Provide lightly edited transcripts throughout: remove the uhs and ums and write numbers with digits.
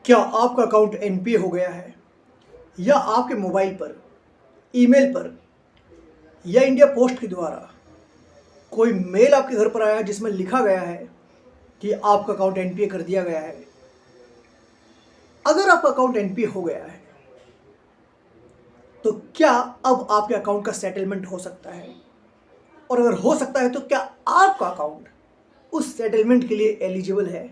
क्या आपका account NPA हो गया है या आपके मोबाइल पर, ईमेल पर या इंडिया पोस्ट के द्वारा कोई मेल आपके घर पर आया है जिसमें लिखा गया है कि आपका अकाउंट एनपीए कर दिया गया है? अगर आपका अकाउंट एनपीए हो गया है तो क्या अब आपके अकाउंट का सेटलमेंट हो सकता है? और अगर हो सकता है तो क्या आपका अकाउंट उस सेटलमेंट के लिए एलिजिबल है?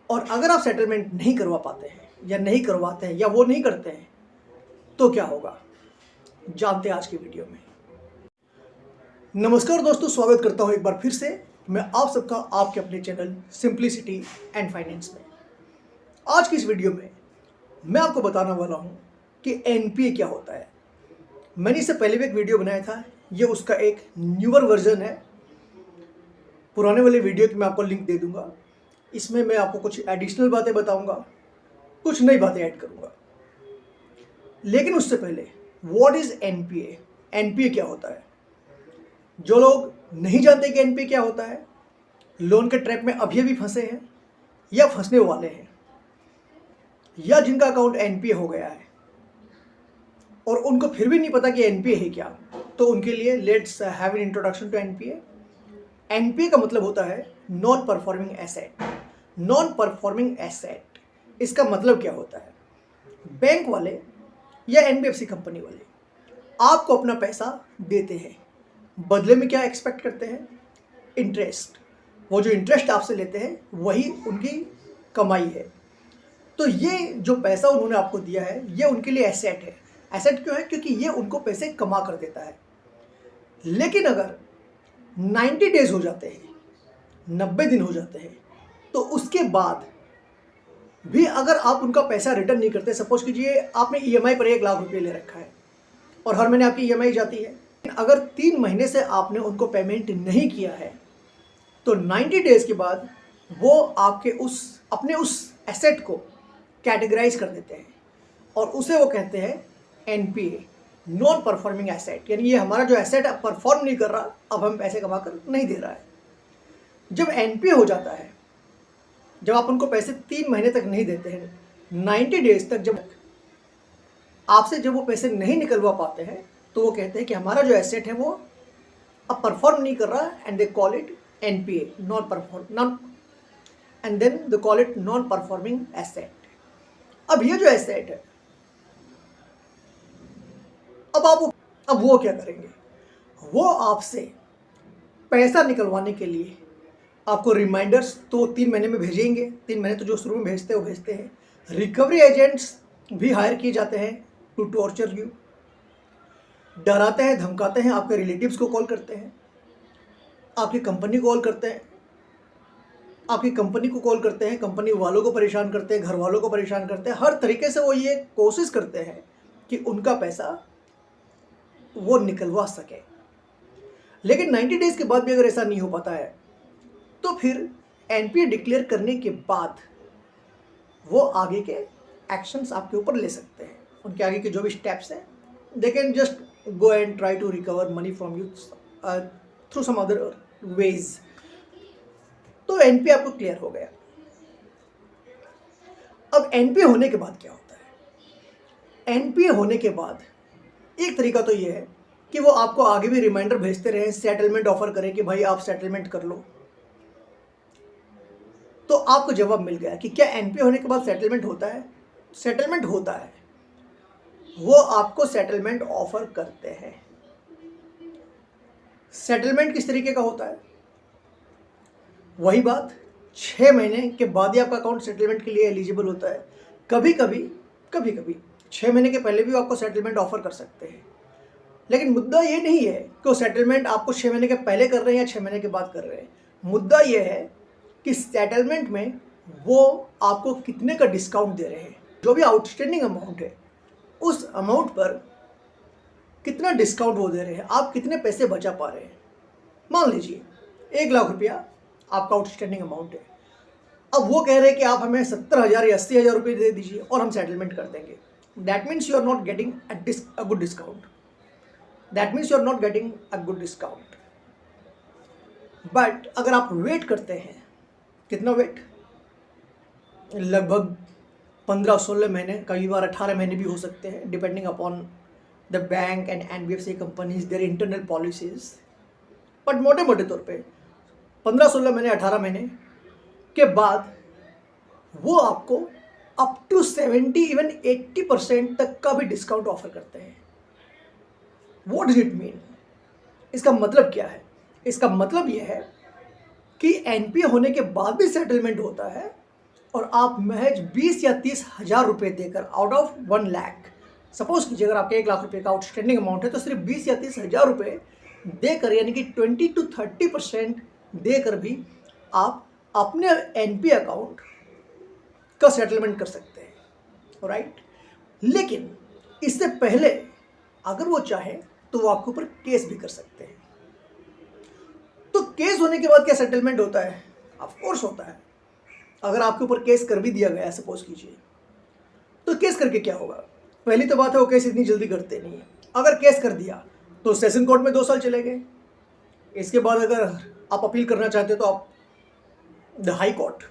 और अगर आप सेटलमेंट नहीं करवा पाते हैं या नहीं करवाते हैं या वो नहीं करते हैं तो क्या होगा, जानते हैं आज की वीडियो में। नमस्कार दोस्तों, स्वागत करता हूं एक बार फिर से मैं आप सबका आपके अपने चैनल सिंप्लिसिटी एंड फाइनेंस में। आज की इस वीडियो में मैं आपको बताने वाला हूं कि एनपीए क्या होता है। मैंने इससे पहले भी एक वीडियो बनाया था, ये उसका एक न्यूअर वर्जन है। पुराने वाले वीडियो की मैं आपको लिंक दे दूंगा। इसमें मैं आपको कुछ एडिशनल बातें बताऊंगा, कुछ नई बातें ऐड करूंगा। लेकिन उससे पहले व्हाट इज एनपीए? एनपीए क्या होता है? जो लोग नहीं जानते कि एनपीए क्या होता है, लोन के ट्रैप में अभी भी फंसे हैं या फंसने वाले हैं, या जिनका अकाउंट एनपीए हो गया है और उनको फिर भी नहीं पता कि एनपीए है क्या, तो उनके लिए let's have an introduction to NPA. NPA का मतलब होता है non performing asset. Non performing asset, इसका मतलब क्या होता है? बैंक वाले या एनबीएफसी कंपनी वाले आपको अपना पैसा देते हैं, बदले में क्या एक्सपेक्ट करते हैं? इंटरेस्ट। वो जो इंटरेस्ट आपसे लेते हैं वही उनकी कमाई है। तो ये जो पैसा उन्होंने आपको दिया है ये उनके लिए एसेट है। एसेट क्यों है? क्योंकि ये उनको पैसे कमा कर देता है। लेकिन अगर 90 डेज हो जाते हैं, 90 दिन हो जाते हैं, तो उसके बाद भी अगर आप उनका पैसा रिटर्न नहीं करते, सपोज कीजिए आपने ईएमआई पर 1 लाख रुपये ले रखा है और हर महीने आपकी ईएमआई जाती है, अगर 3 महीने से आपने उनको पेमेंट नहीं किया है तो 90 डेज के बाद वो आपके अपने उस एसेट को कैटेगराइज कर देते हैं और उसे वो कहते हैं एनपीए, नॉन परफॉर्मिंग एसेट। यानी ये हमारा जो एसेट परफॉर्म नहीं कर रहा, अब हम पैसे कमा कर नहीं दे रहा है। जब एनपीए हो जाता है, जब आप उनको पैसे 3 महीने तक नहीं देते हैं, 90 डेज तक जब आपसे जब वो पैसे नहीं निकलवा पाते हैं, तो वो कहते हैं कि हमारा जो एसेट है वो अब परफॉर्म नहीं कर रहा, and they call it NPA, and then they call it non performing asset. अब ये जो एसेट है, अब वो क्या करेंगे? वो आपसे पैसा निकलवाने के लिए आपको रिमाइंडर्स तो 3 महीने में भेजेंगे। 3 महीने तो जो शुरू में भेजते हैं वो भेजते हैं। रिकवरी एजेंट्स भी हायर किए जाते हैं टू टॉर्चर यू। डराते हैं, धमकाते हैं, आपके रिलेटिव्स को कॉल करते हैं, आपकी कंपनी को कॉल करते हैं, कंपनी वालों को परेशान करते हैं, घर वालों को परेशान करते हैं। हर तरीके से वो ये कोशिश करते हैं कि उनका पैसा वो निकलवा सके। लेकिन 90 डेज के बाद भी अगर ऐसा नहीं हो पाता है तो फिर एनपीए डिक्लेयर करने के बाद वो आगे के एक्शंस आपके ऊपर ले सकते हैं। उनके आगे के जो भी स्टेप्स हैं, they can just go and try to recover money from you through some other ways. तो एनपीए आपको क्लियर हो गया। अब एनपीए होने के बाद क्या होता है? एनपीए होने के बाद एक तरीका तो ये है कि वो आपको आगे भी रिमाइंडर भेजते रहे, सेटलमेंट ऑफर करें कि भाई आप सेटलमेंट कर लो। तो आपको जवाब मिल गया कि क्या एनपीए होने के बाद सेटलमेंट होता है? सेटलमेंट होता है। वो आपको सेटलमेंट ऑफर करते हैं। सेटलमेंट किस तरीके का होता है? वही बात, 6 महीने के बाद ही आपका अकाउंट सेटलमेंट के लिए एलिजिबल होता है। कभी कभी 6 महीने के पहले भी आपको सेटलमेंट ऑफर कर सकते हैं। लेकिन मुद्दा ये नहीं है कि वो सेटलमेंट आपको 6 महीने के पहले कर रहे हैं या 6 महीने के बाद कर रहे हैं। मुद्दा ये है कि सेटलमेंट में वो आपको कितने का डिस्काउंट दे रहे हैं। जो भी आउटस्टैंडिंग अमाउंट है उस अमाउंट पर कितना डिस्काउंट वो दे रहे हैं, आप कितने पैसे बचा पा रहे हैं। मान लीजिए 1 लाख रुपया आपका आउटस्टैंडिंग अमाउंट है। अब वो कह रहे हैं कि आप हमें 70,000 या 80,000 रुपये दे दीजिए और हम सेटलमेंट कर देंगे। That means you are not getting a good discount. But अगर आप वेट करते हैं, कितना वेट? लगभग 15-16 महीने, कई बार 18 महीने भी हो सकते हैं, depending upon the bank and NBFC companies their internal policies. But मोटे मोटे तौर पे 15-16 महीने, 18 महीने के बाद वो आपको अप टू 70 इवन 80% तक का भी डिस्काउंट ऑफर करते हैं। What does it mean? इसका मतलब क्या है? इसका मतलब यह है कि NPA होने के बाद भी सेटलमेंट होता है और आप महज 20 या 30 हज़ार रुपये देकर आउट ऑफ 1 लाख, सपोज कीजिए अगर आपके 1 लाख रुपये का आउटस्टैंडिंग अमाउंट है तो सिर्फ 20 या 30 हज़ार रुपये देकर, यानी कि 20 to 30% देकर भी आप अपने NPA अकाउंट का सेटलमेंट कर सकते हैं, राइट? लेकिन इससे पहले अगर वो चाहे तो वो आपके ऊपर केस भी कर सकते हैं। तो केस होने के बाद क्या सेटलमेंट होता है? ऑफ कोर्स होता है। अगर आपके ऊपर केस कर भी दिया गया, सपोज कीजिए, तो केस करके क्या होगा? पहली तो बात है वो केस इतनी जल्दी करते नहीं है। अगर केस कर दिया तो सेशन कोर्ट में 2 साल चले गए। इसके बाद अगर आप अपील करना चाहते हो तो आप the high court,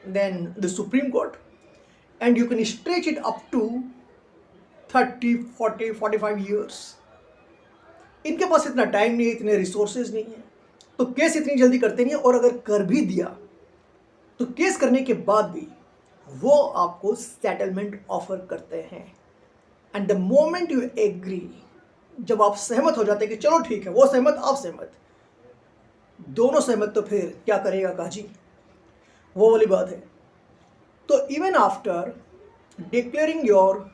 then the supreme court, and you can stretch it up to 30, 40, 45 years. इनके पास इतना टाइम नहीं है, इतने रिसोर्सेज नहीं है, तो केस इतनी जल्दी करते नहीं है। और अगर कर भी दिया तो केस करने के बाद भी वो आपको सेटलमेंट ऑफर करते हैं। And the moment you agree, जब आप सहमत हो जाते हैं कि चलो ठीक है, वो सहमत, आप सहमत, दोनों सहमत, तो फिर क्या करेगा काजी? वो वाली बात है। तो even after declaring your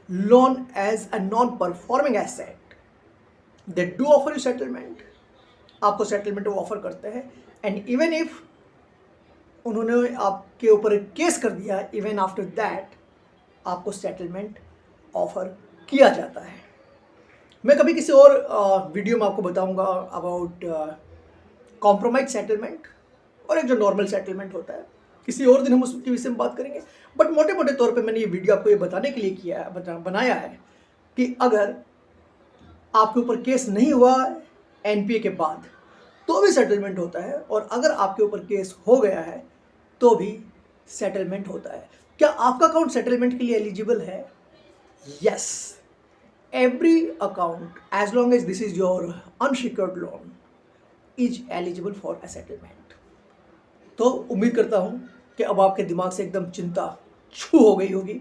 loan as a non performing asset, they do offer you settlement. आपको सेटलमेंट वो ऑफर करते हैं। एंड इवन इफ उन्होंने आपके ऊपर केस कर दिया, इवन आफ्टर दैट आपको सेटलमेंट ऑफर किया जाता है। मैं कभी किसी और वीडियो में आपको बताऊंगा अबाउट कॉम्प्रोमाइज सेटलमेंट और एक जो नॉर्मल सेटलमेंट होता है। किसी और दिन हम उसके विषय में बात करेंगे। बट मोटे मोटे तौर पे मैंने ये वीडियो आपको ये बताने के लिए बनाया है कि अगर आपके ऊपर केस नहीं हुआ NPA के बाद तो भी सेटलमेंट होता है, और अगर आपके ऊपर केस हो गया है तो भी सेटलमेंट होता है। क्या आपका अकाउंट सेटलमेंट के लिए एलिजिबल है? Yes, every account as long as this is your unsecured loan is eligible for a settlement. तो उम्मीद करता हूं कि अब आपके दिमाग से एकदम चिंता छू हो गई होगी।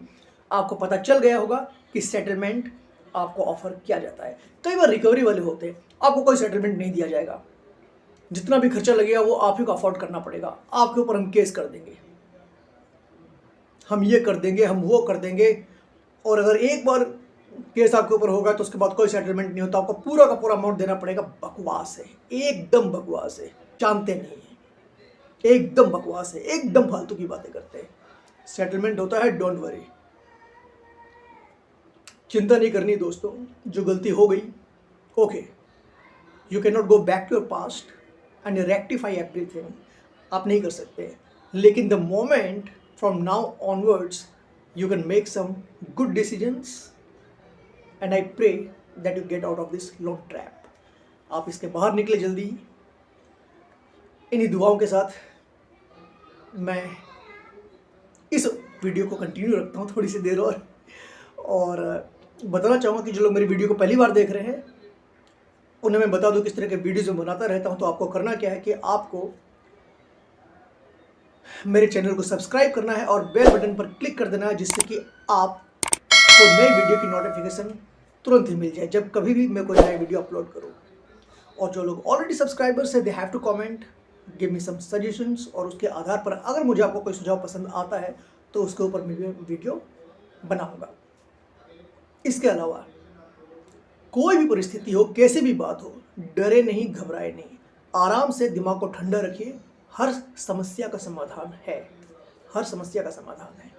आपको पता चल गया होगा कि सेटलमेंट आपको ऑफर किया जाता है। कई बार रिकवरी वाले होते हैं, आपको कोई सेटलमेंट नहीं दिया जाएगा, जितना भी खर्चा लगेगा वो आप ही को अफोर्ड करना पड़ेगा, आपके ऊपर हम केस कर देंगे, हम ये कर देंगे, हम वो कर देंगे। और अगर एक बार केस आपके ऊपर होगा तो उसके बाद कोई सेटलमेंट नहीं होता, आपको पूरा का पूरा अमाउंट देना पड़ेगा। बकवास है, एकदम बकवास है, जानते नहीं है, एकदम बकवास है, एकदम फालतू की बातें करते हैं। सेटलमेंट होता है, डोंट वरी, चिंता नहीं करनी दोस्तों। जो गलती हो गई, okay, you can not go back to your past and rectify everything, आप नहीं कर सकते। लेकिन the moment from now onwards you can make some good decisions and I pray that you get out of this loan trap। आप इसके बाहर निकले जल्दी। इन्हीं दुआओं के साथ मैं इस वीडियो को कंटिन्यू रखता हूँ थोड़ी सी देर और बताना चाहूँगा कि जो लोग मेरी वीडियो को पहली बार देख रहे हैं उन्हें मैं बता दूँ किस तरह के वीडियोज़ मैं बनाता रहता हूँ। तो आपको करना क्या है कि आपको मेरे चैनल को सब्सक्राइब करना है और बेल बटन पर क्लिक कर देना है, जिससे कि आपको नई वीडियो की नोटिफिकेशन तुरंत ही मिल जाए जब कभी भी मैं कोई नई वीडियो अपलोड करूँ। और जो लोग ऑलरेडी सब्सक्राइबर्स है, they have to comment, give me some suggestions, और उसके आधार पर अगर मुझे आपको कोई सुझाव पसंद आता है तो उसके ऊपर मैं वीडियो बनाऊँगा। इसके अलावा कोई भी परिस्थिति हो, कैसी भी बात हो, डरे नहीं, घबराए नहीं, आराम से दिमाग को ठंडा रखिए। हर समस्या का समाधान है, हर समस्या का समाधान है।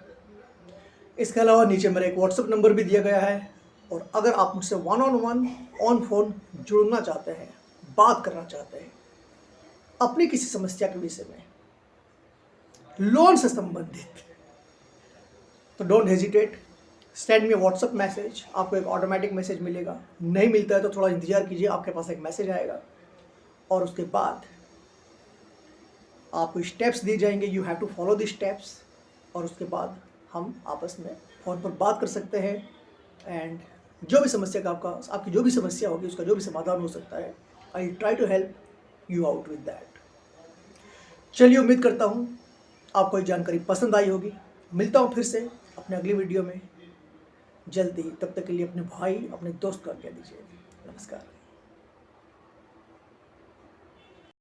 इसके अलावा नीचे मेरा एक व्हाट्सएप नंबर भी दिया गया है, और अगर आप मुझसे 1-on-1 ऑन फोन जुड़ना चाहते हैं, बात करना चाहते हैं अपनी किसी समस्या के विषय में, लोन से संबंधित, तो don't hesitate, send me WhatsApp message. आपको एक ऑटोमेटिक मैसेज मिलेगा, नहीं मिलता है तो थोड़ा इंतजार कीजिए, आपके पास एक मैसेज आएगा और उसके बाद आपको स्टेप्स दिए जाएंगे। You have to follow the steps और उसके बाद हम आपस में फ़ोन पर बात कर सकते हैं एंड जो भी समस्या का आपकी जो भी समस्या होगी उसका जो भी समाधान हो सकता है, I try to help you out with that. चलिए, उम्मीद करता हूँ आपको ये जानकारी पसंद आई होगी। मिलता हूँ फिर से अपने अगली वीडियो में जल्दी ही। तब तक के लिए अपने भाई अपने दोस्त को आज्ञा दीजिए। नमस्कार।